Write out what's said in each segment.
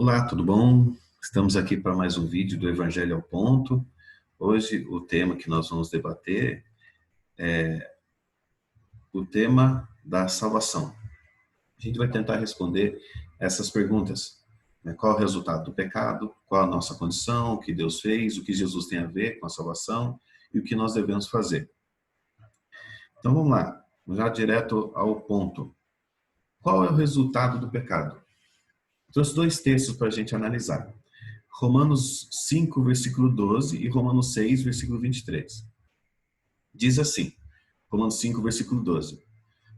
Olá, tudo bom? Estamos aqui para mais um vídeo do Evangelho ao Ponto. Hoje o tema que nós vamos debater é o tema da salvação. A gente vai tentar responder essas perguntas, né? Qual é o resultado do pecado? Qual a nossa condição? O que Deus fez? O que Jesus tem a ver com a salvação? E o que nós devemos fazer? Então vamos lá, já direto ao ponto. Qual é o resultado do pecado? Trouxe dois textos para a gente analisar. Romanos 5, versículo 12 e Romanos 6, versículo 23. Diz assim, Romanos 5, versículo 12.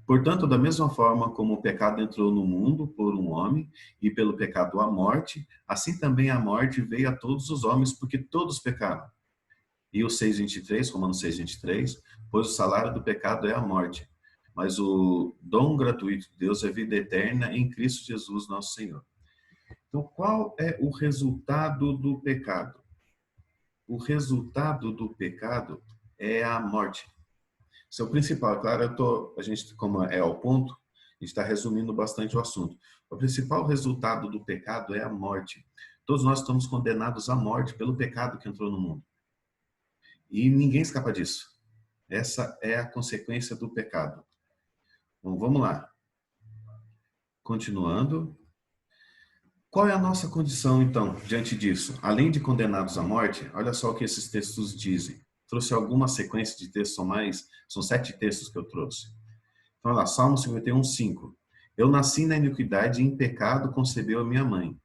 Portanto, da mesma forma como o pecado entrou no mundo por um homem, e pelo pecado a morte, assim também a morte veio a todos os homens, porque todos pecaram. E o 6:23, Romanos 6:23, pois o salário do pecado é a morte, mas o dom gratuito de Deus é vida eterna em Cristo Jesus, nosso Senhor. Então, qual é o resultado do pecado? O resultado do pecado é a morte. Isso é o principal. Claro, a gente, como é ao ponto, a gente está resumindo bastante o assunto. O principal resultado do pecado é a morte. Todos nós estamos condenados à morte pelo pecado que entrou no mundo. E ninguém escapa disso. Essa é a consequência do pecado. Bom, vamos lá. Continuando. Qual é a nossa condição, então, diante disso? Além de condenados à morte, olha só o que esses textos dizem. Trouxe alguma sequência de textos, são 7 textos que eu trouxe. Então, olha lá, Salmo 51, 5. Eu nasci na iniquidade e em pecado concebeu a minha mãe.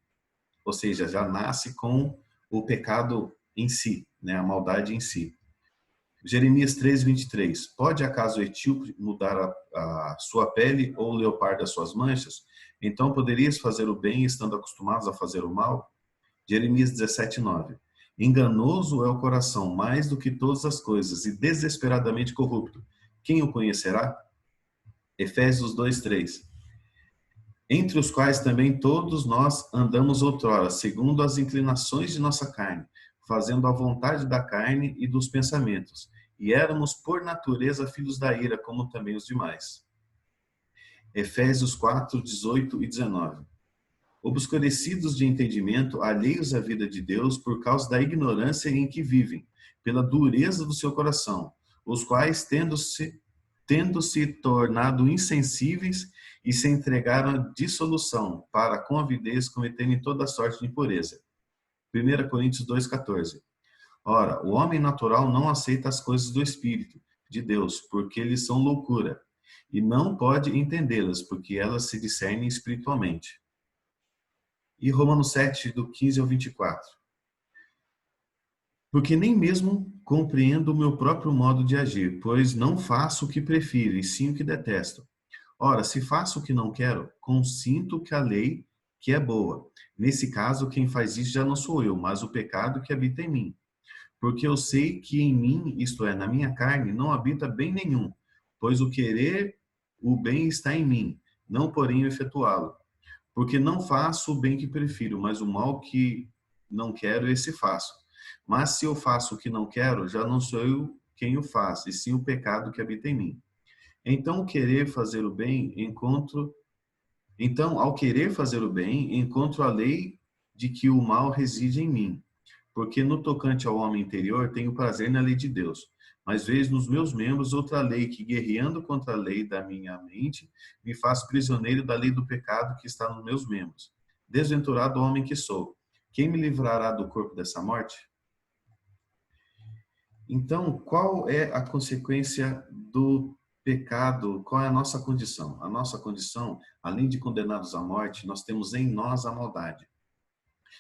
Ou seja, já nasce com o pecado em si, né? A maldade em si. Jeremias 3, 23. Pode acaso o etíope mudar a sua pele ou o leopardo as suas manchas? Então poderias fazer o bem estando acostumados a fazer o mal? Jeremias 17, 9. Enganoso é o coração mais do que todas as coisas e desesperadamente corrupto. Quem o conhecerá? Efésios 2, 3. Entre os quais também todos nós andamos outrora, segundo as inclinações de nossa carne, fazendo a vontade da carne e dos pensamentos. E éramos, por natureza, filhos da ira, como também os demais. Efésios 4, 18 e 19. Obscurecidos de entendimento, alheios à vida de Deus por causa da ignorância em que vivem, pela dureza do seu coração, os quais, tendo se tornado insensíveis e se entregaram à dissolução, para com avidez cometerem toda sorte de impureza. 1 Coríntios 2,14. Ora, o homem natural não aceita as coisas do Espírito de Deus, porque eles são loucura, e não pode entendê-las, porque elas se discernem espiritualmente. E Romanos 7, do 15 ao 24. Porque nem mesmo compreendo o meu próprio modo de agir, pois não faço o que prefiro, e sim o que detesto. Ora, se faço o que não quero, consinto que a lei que é boa. Nesse caso, quem faz isso já não sou eu, mas o pecado que habita em mim. Porque eu sei que em mim, isto é, na minha carne, não habita bem nenhum, pois o querer o bem está em mim, não porém o efetuá-lo. Porque não faço o bem que prefiro, mas o mal que não quero, esse faço. Mas se eu faço o que não quero, já não sou eu quem o faz, e sim o pecado que habita em mim. Então, ao querer fazer o bem, encontro a lei de que o mal reside em mim. Porque no tocante ao homem interior, tenho prazer na lei de Deus. Mas vejo nos meus membros outra lei que, guerreando contra a lei da minha mente, me faz prisioneiro da lei do pecado que está nos meus membros. Desventurado homem que sou, quem me livrará do corpo dessa morte? Então, qual é a consequência do pecado? Qual é a nossa condição? A nossa condição, além de condenados à morte, nós temos em nós a maldade.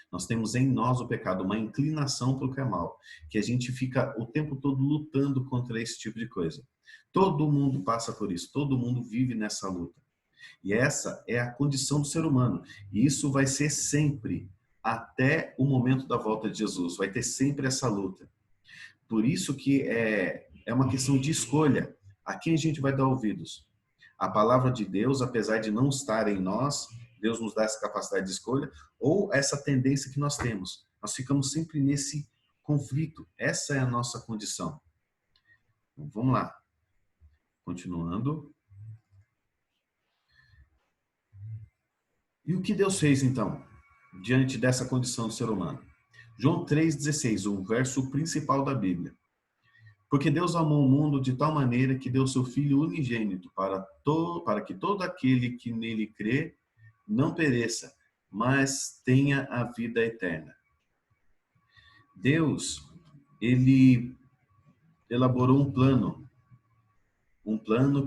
Nós temos em nós o pecado, uma inclinação para o que é mal, que a gente fica o tempo todo lutando contra esse tipo de coisa. Todo mundo passa por isso, todo mundo vive nessa luta. E essa é a condição do ser humano. E isso vai ser sempre, até o momento da volta de Jesus. Vai ter sempre essa luta. Por isso que é uma questão de escolha. A quem a gente vai dar ouvidos? A palavra de Deus, apesar de não estar em nós, Deus nos dá essa capacidade de escolha, ou essa tendência que nós temos. Nós ficamos sempre nesse conflito. Essa é a nossa condição. Então, vamos lá. Continuando. E o que Deus fez então? diante dessa condição do ser humano. João 3,16, o verso principal da Bíblia. Porque Deus amou o mundo de tal maneira que deu seu Filho unigênito para que todo aquele que nele crê não pereça, mas tenha a vida eterna. Deus, ele elaborou um plano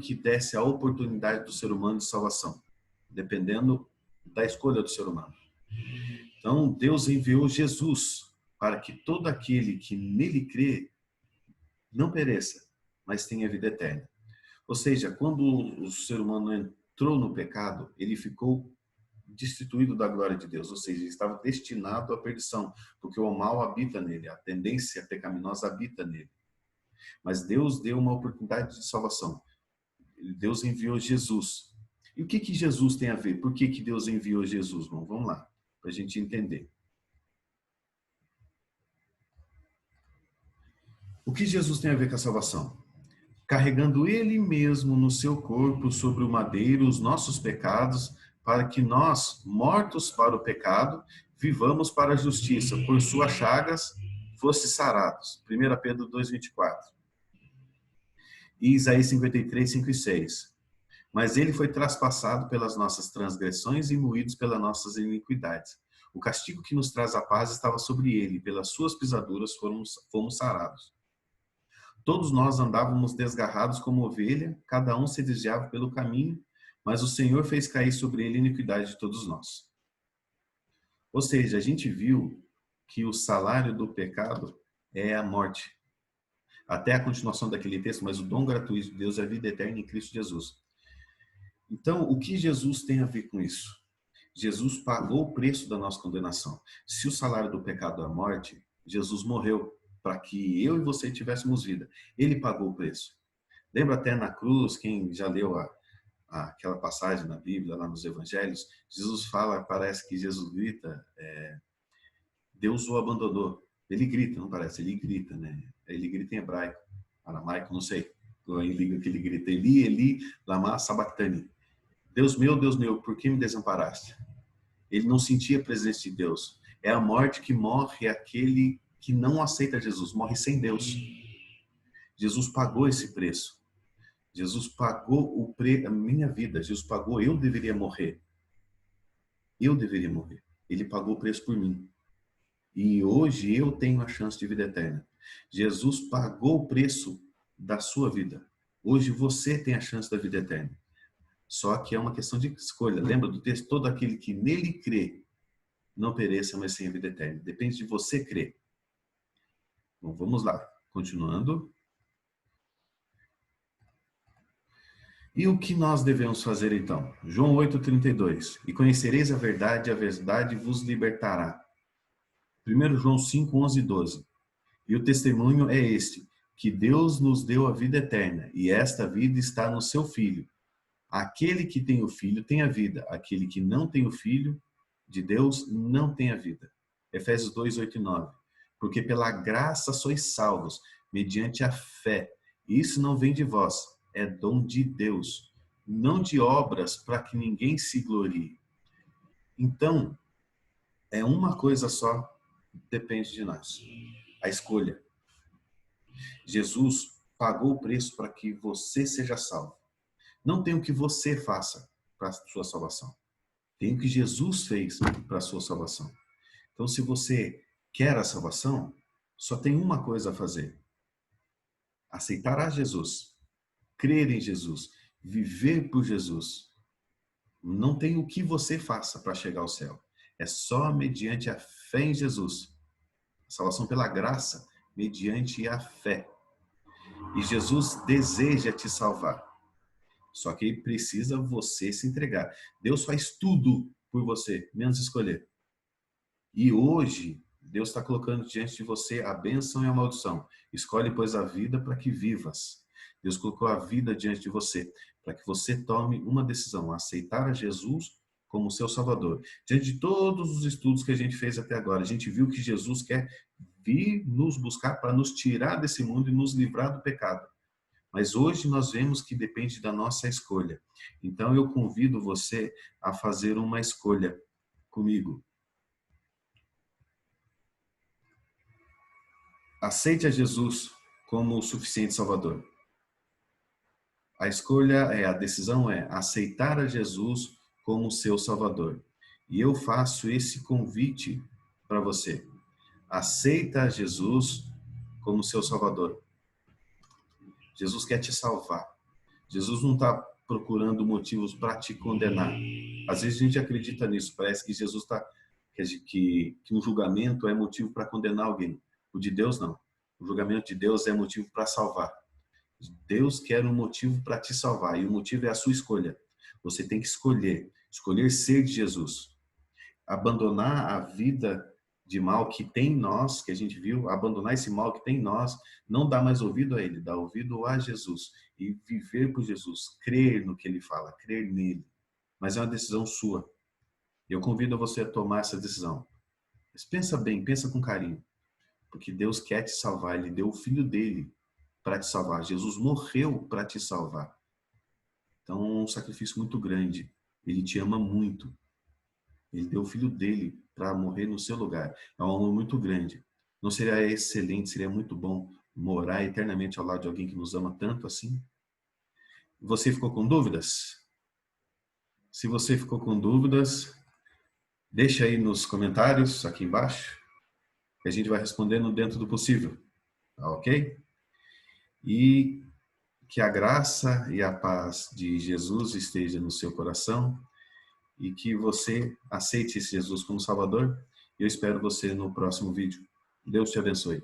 que desse a oportunidade do ser humano de salvação, dependendo da escolha do ser humano. Então, Deus enviou Jesus para que todo aquele que nele crê não pereça, mas tenha vida eterna. Ou seja, quando o ser humano entrou no pecado, ele ficou destituído da glória de Deus, ou seja, ele estava destinado à perdição, porque o mal habita nele, a tendência pecaminosa habita nele. Mas Deus deu uma oportunidade de salvação. Deus enviou Jesus. E o que Jesus tem a ver? Por que Deus enviou Jesus? Bom, vamos lá, para a gente entender. O que Jesus tem a ver com a salvação? Carregando Ele mesmo no seu corpo sobre o madeiro os nossos pecados, para que nós, mortos para o pecado, vivamos para a justiça. Por suas chagas, fosse sarados. 1 Pedro 2,24. E Isaías 53, 5 e 6. Mas ele foi traspassado pelas nossas transgressões e moídos pelas nossas iniquidades. O castigo que nos traz a paz estava sobre ele, pelas suas pisaduras fomos sarados. Todos nós andávamos desgarrados como ovelha, cada um se desviava pelo caminho, mas o Senhor fez cair sobre ele a iniquidade de todos nós. Ou seja, a gente viu que o salário do pecado é a morte. Até a continuação daquele texto, mas o dom gratuito de Deus é a vida eterna em Cristo Jesus. Então, o que Jesus tem a ver com isso? Jesus pagou o preço da nossa condenação. Se o salário do pecado é a morte, Jesus morreu para que eu e você tivéssemos vida. Ele pagou o preço. Lembra até na cruz, quem já leu aquela passagem na Bíblia, lá nos Evangelhos, Jesus fala, parece que Jesus grita, Deus o abandonou. Ele grita, não parece? Ele grita, né? Ele grita em hebraico, aramaico, não sei. Em língua que ele grita, Eli, Eli, lama sabachthani. Deus meu, por que me desamparaste? Ele não sentia a presença de Deus. É a morte que morre aquele que não aceita Jesus, morre sem Deus. Jesus pagou esse preço. Jesus pagou a minha vida. Jesus pagou, eu deveria morrer. Eu deveria morrer. Ele pagou o preço por mim. E hoje eu tenho a chance de vida eterna. Jesus pagou o preço da sua vida. Hoje você tem a chance da vida eterna. Só que é uma questão de escolha. Lembra do texto? Todo aquele que nele crê não pereça, mas tenha vida eterna. Depende de você crer. Bom, vamos lá. Continuando. E o que nós devemos fazer então? João 8,32. E conhecereis a verdade vos libertará. 1 João 5, 11 e 12. E o testemunho é este, que Deus nos deu a vida eterna, e esta vida está no seu Filho. Aquele que tem o Filho tem a vida, aquele que não tem o Filho de Deus não tem a vida. Efésios 2, 8 e 9. Porque pela graça sois salvos, mediante a fé. Isso não vem de vós, é dom de Deus, não de obras para que ninguém se glorie. Então, é uma coisa só, depende de nós. A escolha. Jesus pagou o preço para que você seja salvo. Não tem o que você faça para a sua salvação. Tem o que Jesus fez para a sua salvação. Então, se você quer a salvação, só tem uma coisa a fazer. Aceitar a Jesus. Crer em Jesus. Viver por Jesus. Não tem o que você faça para chegar ao céu. É só mediante a fé em Jesus. A salvação pela graça, mediante a fé. E Jesus deseja te salvar. Só que precisa você se entregar. Deus faz tudo por você, menos escolher. E hoje, Deus está colocando diante de você a bênção e a maldição. Escolhe, pois, a vida para que vivas. Deus colocou a vida diante de você, para que você tome uma decisão, aceitar a Jesus como seu Salvador. Diante de todos os estudos que a gente fez até agora, a gente viu que Jesus quer vir nos buscar para nos tirar desse mundo e nos livrar do pecado. Mas hoje nós vemos que depende da nossa escolha. Então eu convido você a fazer uma escolha comigo. aceite a Jesus como o suficiente Salvador. A escolha a decisão é aceitar a Jesus como seu Salvador. E eu faço esse convite para você. Aceita Jesus como seu Salvador. Jesus quer te salvar. Jesus não está procurando motivos para te condenar. Às vezes a gente acredita nisso. Parece que Jesus está que um julgamento é motivo para condenar alguém. O de Deus não. O julgamento de Deus é motivo para salvar. Deus quer um motivo para te salvar e o motivo é a sua escolha. Você tem que escolher ser de Jesus. Abandonar a vida de mal que tem em nós, que a gente viu, abandonar esse mal que tem em nós, não dá mais ouvido a ele, dá ouvido a Jesus e viver por Jesus, crer no que ele fala, crer nele. Mas é uma decisão sua. Eu convido você a tomar essa decisão. Mas pensa bem, pensa com carinho, porque Deus quer te salvar, ele deu o filho dele para te salvar. Jesus morreu para te salvar. Então, é um sacrifício muito grande. Ele te ama muito. Ele deu o filho dele para morrer no seu lugar. É um amor muito grande. Não seria excelente, seria muito bom morar eternamente ao lado de alguém que nos ama tanto assim? Você ficou com dúvidas? Se você ficou com dúvidas, deixa aí nos comentários, aqui embaixo, que a gente vai respondendo dentro do possível. Tá ok? E que a graça e a paz de Jesus esteja no seu coração e que você aceite esse Jesus como Salvador. Eu espero você no próximo vídeo. Deus te abençoe.